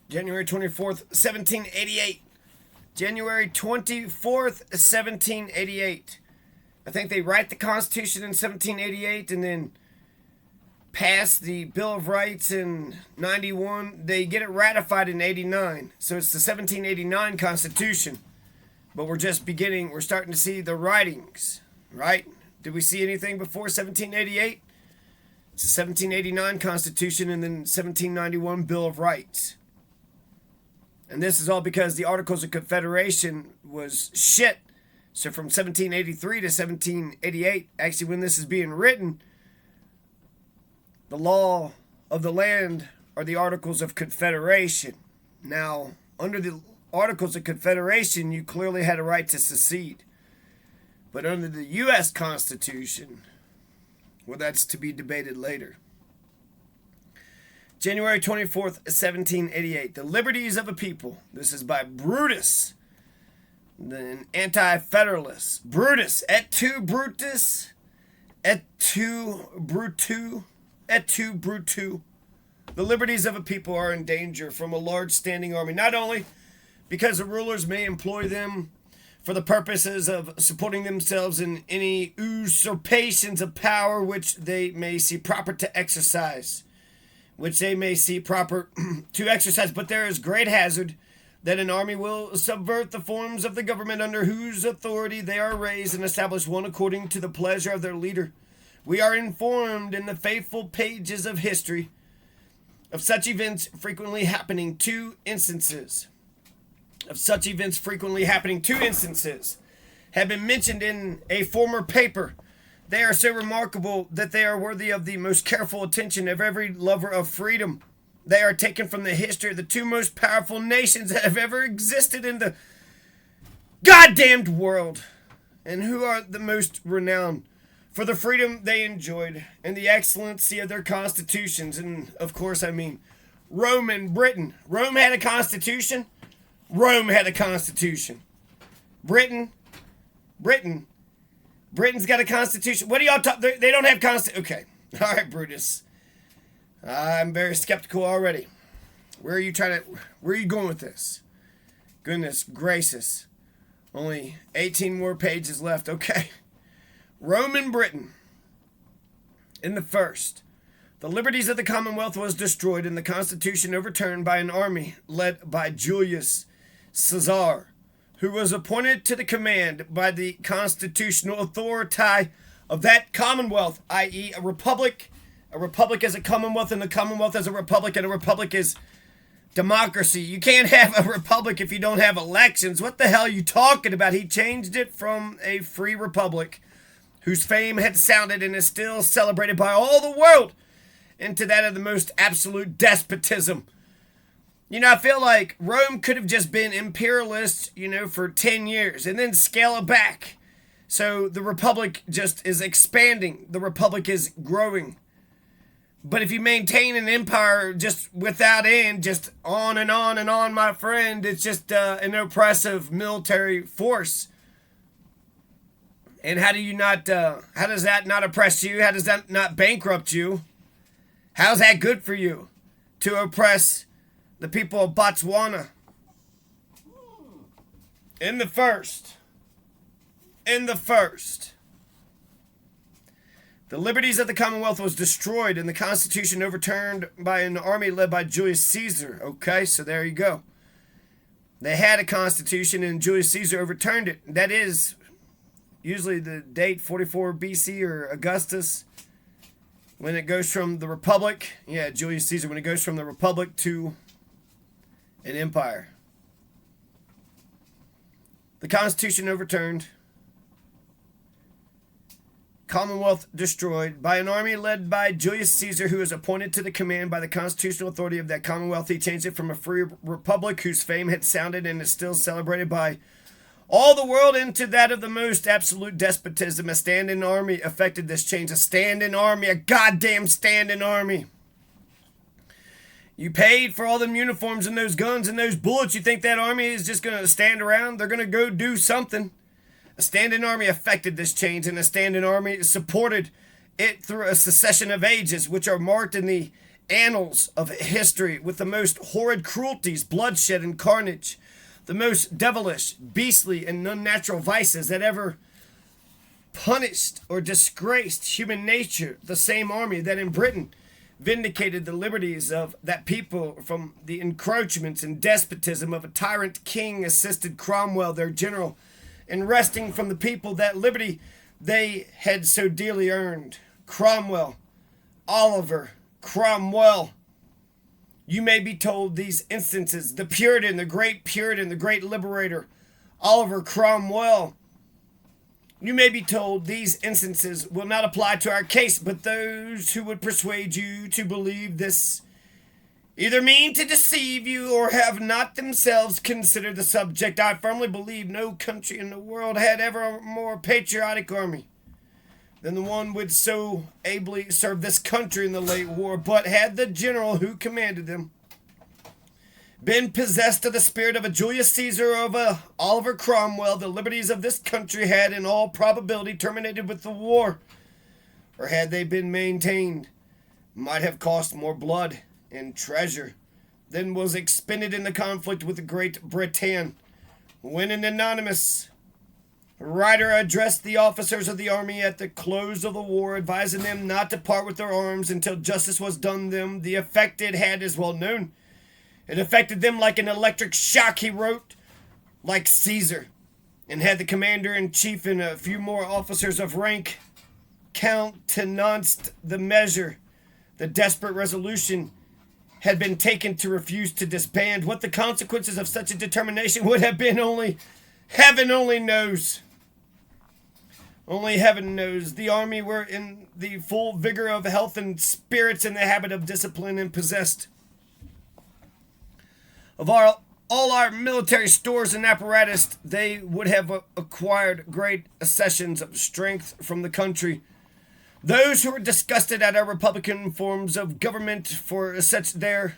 January 24th, 1788. January 24th, 1788. I think they write the Constitution in 1788 and then pass the Bill of Rights in 91. They get it ratified in 89. So it's the 1789 Constitution. But we're just beginning. We're starting to see the writings, right? Did we see anything before 1788? It's the 1789 Constitution and then 1791 Bill of Rights. And this is all because the Articles of Confederation was shit. So from 1783 to 1788, actually when this is being written, the law of the land are the Articles of Confederation. Now, under the Articles of Confederation, you clearly had a right to secede. But under the U.S. Constitution, well, that's to be debated later. January 24th, 1788. The Liberties of a People. This is by Brutus, an anti-federalist. Brutus. Et tu, Brutus. Et tu, Brutu. Et tu, Brutu. The liberties of a people are in danger from a large standing army, not only because the rulers may employ them for the purposes of supporting themselves in any usurpations of power which they may see proper to exercise, but there is great hazard that an army will subvert the forms of the government under whose authority they are raised and establish one according to the pleasure of their leader. We are informed in the faithful pages of history of such events frequently happening. Two instances have been mentioned in a former paper. They are so remarkable that they are worthy of the most careful attention of every lover of freedom. They are taken from the history of the two most powerful nations that have ever existed in the goddamned world, and who are the most renowned for the freedom they enjoyed and the excellency of their constitutions. And of course, I mean Rome and Britain. Rome had a constitution. Rome had a constitution. Britain's got a constitution. What do y'all talk? They don't have constitution. Okay. All right, Brutus. I'm very skeptical already. Where are you going with this? Goodness gracious. Only 18 more pages left. Okay. Rome and Britain. In the first, the liberties of the Commonwealth was destroyed and the Constitution overturned by an army led by Julius Caesar, who was appointed to the command by the constitutional authority of that Commonwealth, i.e. a republic. A republic is a commonwealth, and a commonwealth is a republic, and a republic is democracy. You can't have a republic if you don't have elections. What the hell are you talking about? He changed it from a free republic, whose fame had sounded and is still celebrated by all the world, into that of the most absolute despotism. You know, I feel like Rome could have just been imperialist, for 10 years and then scale it back. So the republic just is expanding. The republic is growing. But if you maintain an empire just without end, just on and on and on, my friend, it's just an oppressive military force. And how does that not oppress you? How does that not bankrupt you? How's that good for you to oppress the people of Botswana? In the first, the liberties of the Commonwealth was destroyed and the Constitution overturned by an army led by Julius Caesar. Okay, so there you go. They had a constitution and Julius Caesar overturned it. That is usually the date 44 BC or Augustus. When it goes from the Republic, Julius Caesar, when it goes from the Republic to an empire. The Constitution overturned. Commonwealth destroyed by an army led by Julius Caesar, who was appointed to the command by the constitutional authority of that Commonwealth. He changed it from a free republic whose fame had sounded and is still celebrated by all the world into that of the most absolute despotism. A standing army effected this change. A standing army, a goddamn standing army. You paid for all them uniforms and those guns and those bullets. You think that army is just going to stand around? They're going to go do something. A standing army effected this change, and a standing army supported it through a succession of ages, which are marked in the annals of history with the most horrid cruelties, bloodshed, and carnage, the most devilish, beastly, and unnatural vices that ever punished or disgraced human nature, the same army that in Britain vindicated the liberties of that people from the encroachments and despotism of a tyrant king, assisted Cromwell, their general, in wresting from the people that liberty they had so dearly earned. Cromwell, Oliver Cromwell. You may be told these instances, the Puritan, the great liberator, Oliver Cromwell. You may be told these instances will not apply to our case, but those who would persuade you to believe this either mean to deceive you or have not themselves considered the subject. I firmly believe no country in the world had ever a more patriotic army than the one which so ably served this country in the late war, but had the general who commanded them been possessed of the spirit of a Julius Caesar or of a Oliver Cromwell, the liberties of this country had in all probability terminated with the war, or had they been maintained, might have cost more blood and treasure than was expended in the conflict with Great Britain. When an anonymous writer addressed the officers of the army at the close of the war, advising them not to part with their arms until justice was done them, the effect it had is well known. It affected them like an electric shock, he wrote, like Caesar, and had the commander-in-chief and a few more officers of rank countenanced the measure. The desperate resolution had been taken to refuse to disband. What the consequences of such a determination would have been, only heaven only knows. Only heaven knows. The army were in the full vigor of health and spirits, in the habit of discipline, and possessed of all our military stores and apparatus. They would have acquired great accessions of strength from the country. Those who were disgusted at our republican forms of government, for such there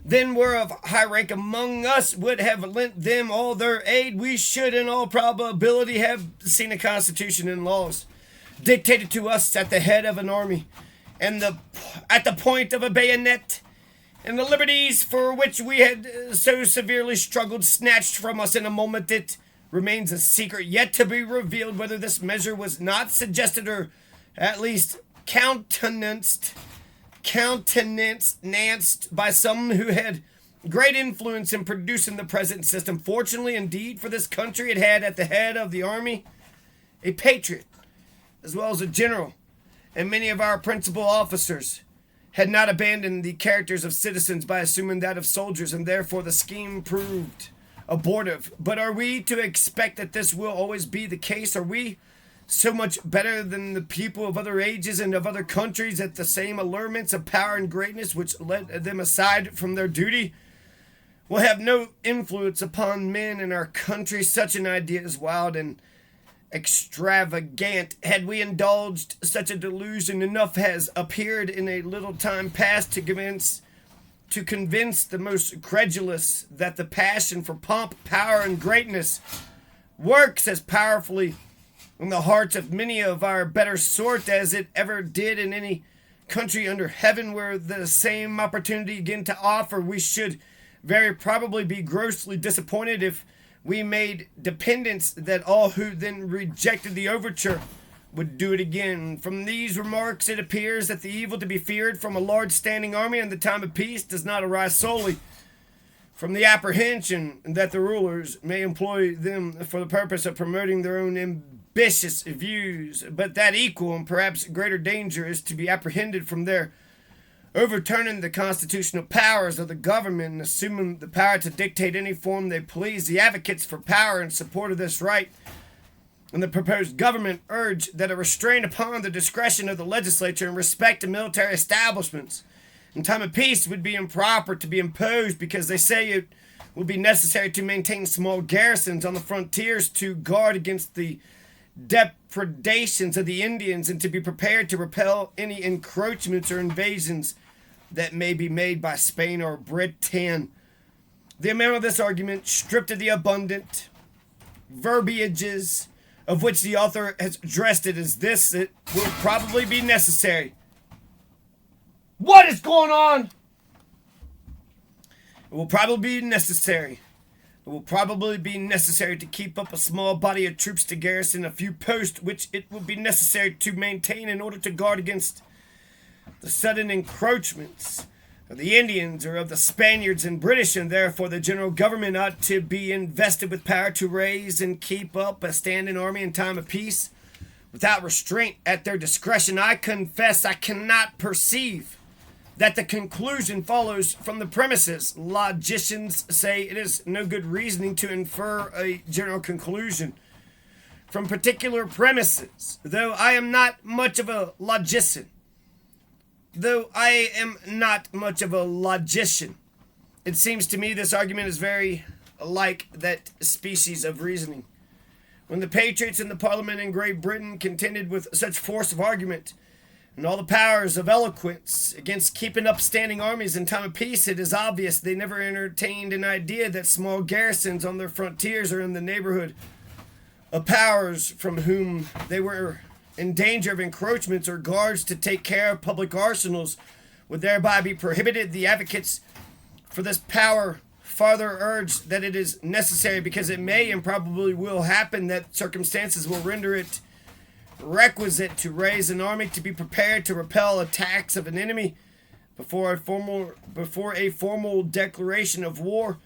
then were of high rank among us, would have lent them all their aid. We should in all probability have seen a constitution and laws dictated to us at the head of an army, and at the point of a bayonet, and the liberties for which we had so severely struggled snatched from us in a moment. It remains a secret yet to be revealed whether this measure was not suggested or at least countenanced by some who had great influence in producing the present system. Fortunately, indeed, for this country, it had at the head of the army a patriot, as well as a general, and many of our principal officers had not abandoned the characters of citizens by assuming that of soldiers, and therefore the scheme proved abortive. But are we to expect that this will always be the case? Are we so much better than the people of other ages and of other countries that the same allurements of power and greatness which led them aside from their duty will have no influence upon men in our country? Such an idea is wild and extravagant. Had we indulged such a delusion, enough has appeared in a little time past to convince the most credulous that the passion for pomp, power, and greatness works as powerfully in the hearts of many of our better sort as it ever did in any country under heaven where the same opportunity again to offer. We should very probably be grossly disappointed if we made dependence that all who then rejected the overture would do it again. From these remarks, it appears that the evil to be feared from a large standing army in the time of peace does not arise solely from the apprehension that the rulers may employ them for the purpose of promoting their own ambitious views, but that equal and perhaps greater danger is to be apprehended from their overturning the constitutional powers of the government and assuming the power to dictate any form they please. The advocates for power in support of this right and the proposed government urge that a restraint upon the discretion of the legislature in respect to military establishments in time of peace would be improper to be imposed, because they say it would be necessary to maintain small garrisons on the frontiers to guard against the depredations of the Indians and to be prepared to repel any encroachments or invasions that may be made by Spain or Britain. The amount of this argument, stripped of the abundant verbiages of which the author has dressed it, is this: it will probably be necessary What is going on? It will probably be necessary. It will probably be necessary to keep up a small body of troops to garrison a few posts, which it will be necessary to maintain in order to guard against the sudden encroachments of the Indians or of the Spaniards and British, and therefore the general government ought to be invested with power to raise and keep up a standing army in time of peace without restraint at their discretion. I confess I cannot perceive that the conclusion follows from the premises. Logicians say it is no good reasoning to infer a general conclusion from particular premises, though I am not much of a logician. It seems to me this argument is very like that species of reasoning. When the patriots in the Parliament in Great Britain contended with such force of argument and all the powers of eloquence against keeping up standing armies in time of peace, it is obvious they never entertained an idea that small garrisons on their frontiers or in the neighborhood of powers from whom they were in danger of encroachments or guards to take care of public arsenals would thereby be prohibited. The advocates for this power farther urge that it is necessary because it may and probably will happen that circumstances will render it requisite to raise an army to be prepared to repel attacks of an enemy before a formal declaration of war,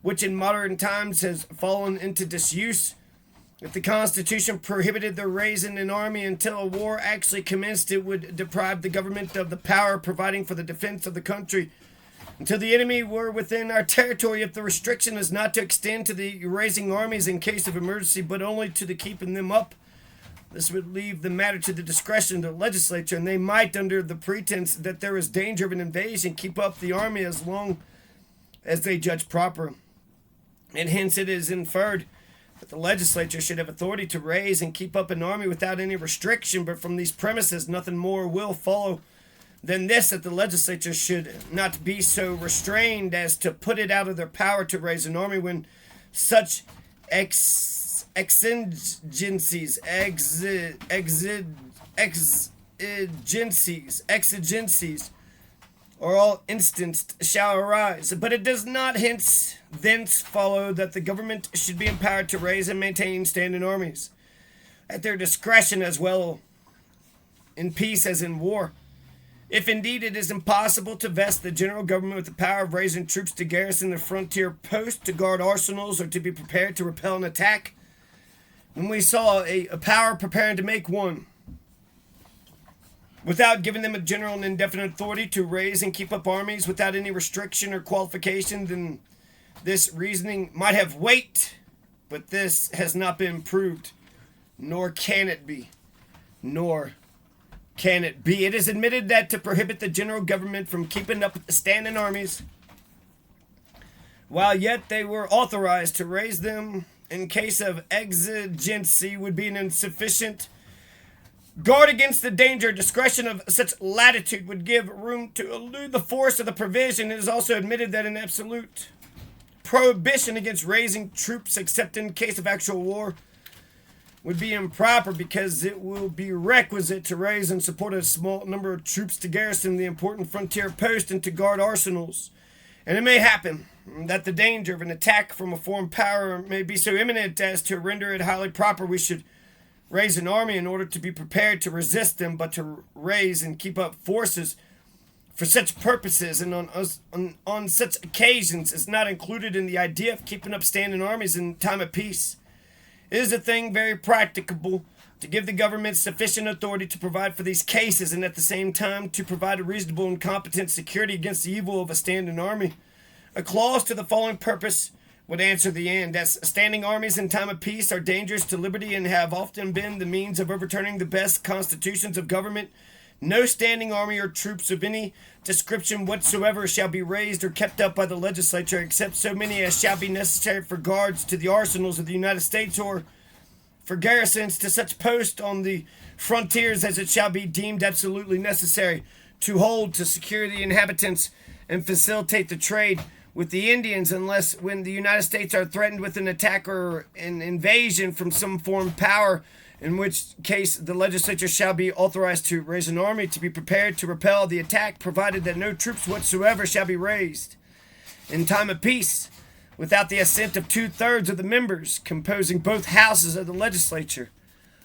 which in modern times has fallen into disuse. If the Constitution prohibited the raising an army until a war actually commenced, it would deprive the government of the power providing for the defense of the country until the enemy were within our territory. If the restriction is not to extend to the raising armies in case of emergency, but only to the keeping them up, this would leave the matter to the discretion of the legislature, and they might, under the pretense that there is danger of an invasion, keep up the army as long as they judge proper. And hence it is inferred that the legislature should have authority to raise and keep up an army without any restriction. But from these premises, nothing more will follow than this, that the legislature should not be so restrained as to put it out of their power to raise an army when such exigencies or all instanced shall arise. But it does not thence follow that the government should be empowered to raise and maintain standing armies at their discretion as well in peace as in war. If indeed it is impossible to vest the general government with the power of raising troops to garrison the frontier posts, to guard arsenals, or to be prepared to repel an attack, when we saw a power preparing to make one, without giving them a general and indefinite authority to raise and keep up armies without any restriction or qualification, then this reasoning might have weight, but this has not been proved, nor can it be. It is admitted that to prohibit the general government from keeping up standing armies, while yet they were authorized to raise them in case of exigency, would be an insufficient guard against the danger. Discretion of such latitude would give room to elude the force of the provision. It is also admitted that an absolute prohibition against raising troops except in case of actual war would be improper, because it will be requisite to raise and support a small number of troops to garrison the important frontier post and to guard arsenals. And it may happen that the danger of an attack from a foreign power may be so imminent as to render it highly proper we should raise an army in order to be prepared to resist them, but to raise and keep up forces for such purposes and on such occasions is not included in the idea of keeping up standing armies in time of peace. It is a thing very practicable to give the government sufficient authority to provide for these cases, and at the same time to provide a reasonable and competent security against the evil of a standing army. A clause to the following purpose would answer the end, as standing armies in time of peace are dangerous to liberty and have often been the means of overturning the best constitutions of government. No standing army or troops of any description whatsoever shall be raised or kept up by the legislature, except so many as shall be necessary for guards to the arsenals of the United States, or for garrisons to such posts on the frontiers as it shall be deemed absolutely necessary to hold to secure the inhabitants and facilitate the trade with the Indians, unless when the United States are threatened with an attack or an invasion from some foreign power, in which case the legislature shall be authorized to raise an army to be prepared to repel the attack, provided that no troops whatsoever shall be raised in time of peace without the assent of 2/3 of the members composing both houses of the legislature.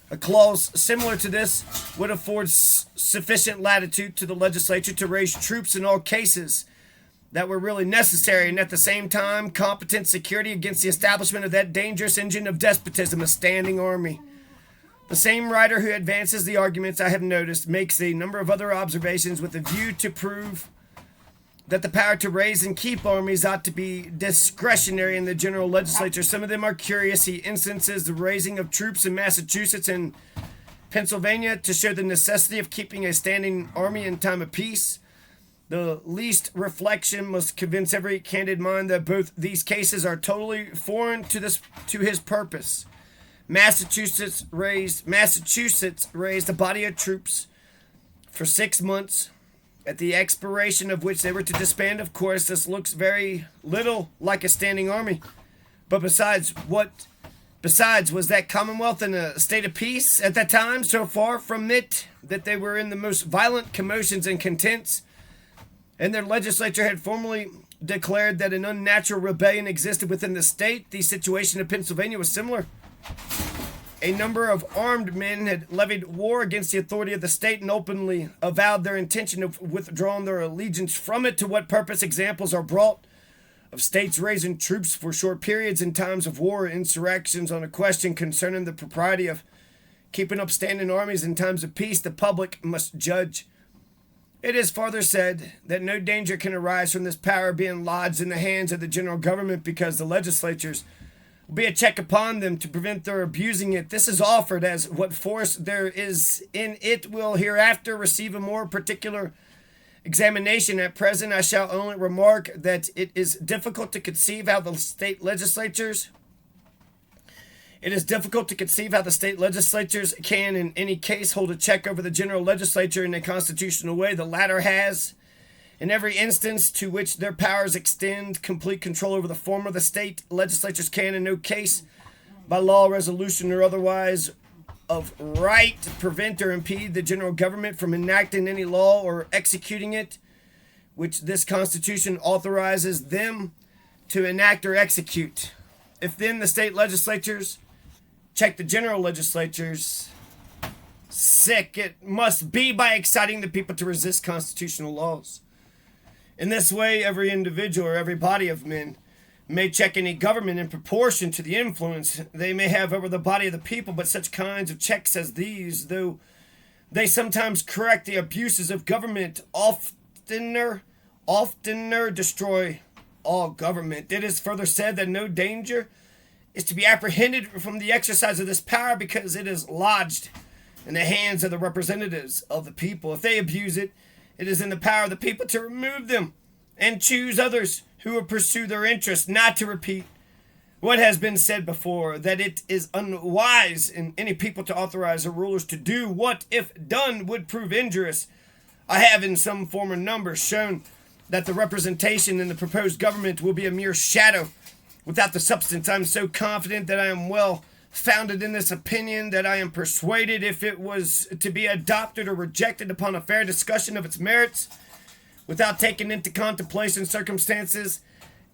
A clause similar to this would afford sufficient latitude to the legislature to raise troops in all cases that were really necessary, and at the same time competent security against the establishment of that dangerous engine of despotism, a standing army. The same writer who advances the arguments I have noticed makes a number of other observations with a view to prove that the power to raise and keep armies ought to be discretionary in the general legislature. Some of them are curious. He instances the raising of troops in Massachusetts and Pennsylvania to show the necessity of keeping a standing army in time of peace. The least reflection must convince every candid mind that both these cases are totally foreign to his purpose. Massachusetts raised a body of troops for 6 months, at the expiration of which they were to disband. Of course, this looks very little like a standing army. But besides, was that Commonwealth in a state of peace at that time, so far from it that they were in the most violent commotions and contents, and their legislature had formally declared that an unnatural rebellion existed within the state? The situation of Pennsylvania was similar. A number of armed men had levied war against the authority of the state and openly avowed their intention of withdrawing their allegiance from it. To what purpose? Examples are brought of states raising troops for short periods in times of war or insurrections. On a question concerning the propriety of keeping up standing armies in times of peace, the public must judge. It is farther said that no danger can arise from this power being lodged in the hands of the general government, because the legislatures will be a check upon them to prevent their abusing it. This is offered as what force there is in it will hereafter receive a more particular examination. At present, I shall only remark that it is difficult to conceive how the state legislatures can, in any case, hold a check over the general legislature in a constitutional way. The latter has, in every instance to which their powers extend, complete control over the former. The state legislatures can, in no case, by law, resolution, or otherwise of right, prevent or impede the general government from enacting any law or executing it, which this Constitution authorizes them to enact or execute. If then the state legislatures check the general legislatures, it must be by exciting the people to resist constitutional laws. In this way, every individual or every body of men may check any government in proportion to the influence they may have over the body of the people, but such kinds of checks as these, though they sometimes correct the abuses of government, oftener destroy all government. It is further said that no danger is to be apprehended from the exercise of this power, because it is lodged in the hands of the representatives of the people. If they abuse it, it is in the power of the people to remove them and choose others who will pursue their interests. Not to repeat what has been said before, that it is unwise in any people to authorize their rulers to do what, if done, would prove injurious. I have in some former numbers shown that the representation in the proposed government will be a mere shadow without the substance. I am so confident that I am well founded in this opinion that I am persuaded, if it was to be adopted or rejected upon a fair discussion of its merits, without taking into contemplation circumstances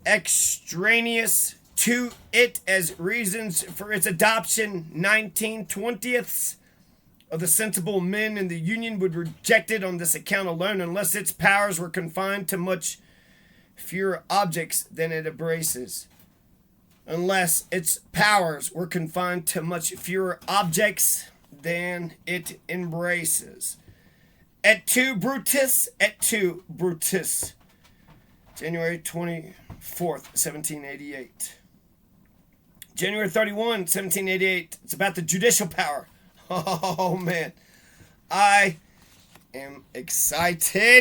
extraneous to it as reasons for its adoption, 19/20ths of the sensible men in the Union would reject it on this account alone, unless its powers were confined to much fewer objects than it embraces. Unless its powers were confined to much fewer objects than it embraces. Et tu, Brutus, January 24th, 1788. January 31, 1788. It's about the judicial power. Oh, man. I am excited.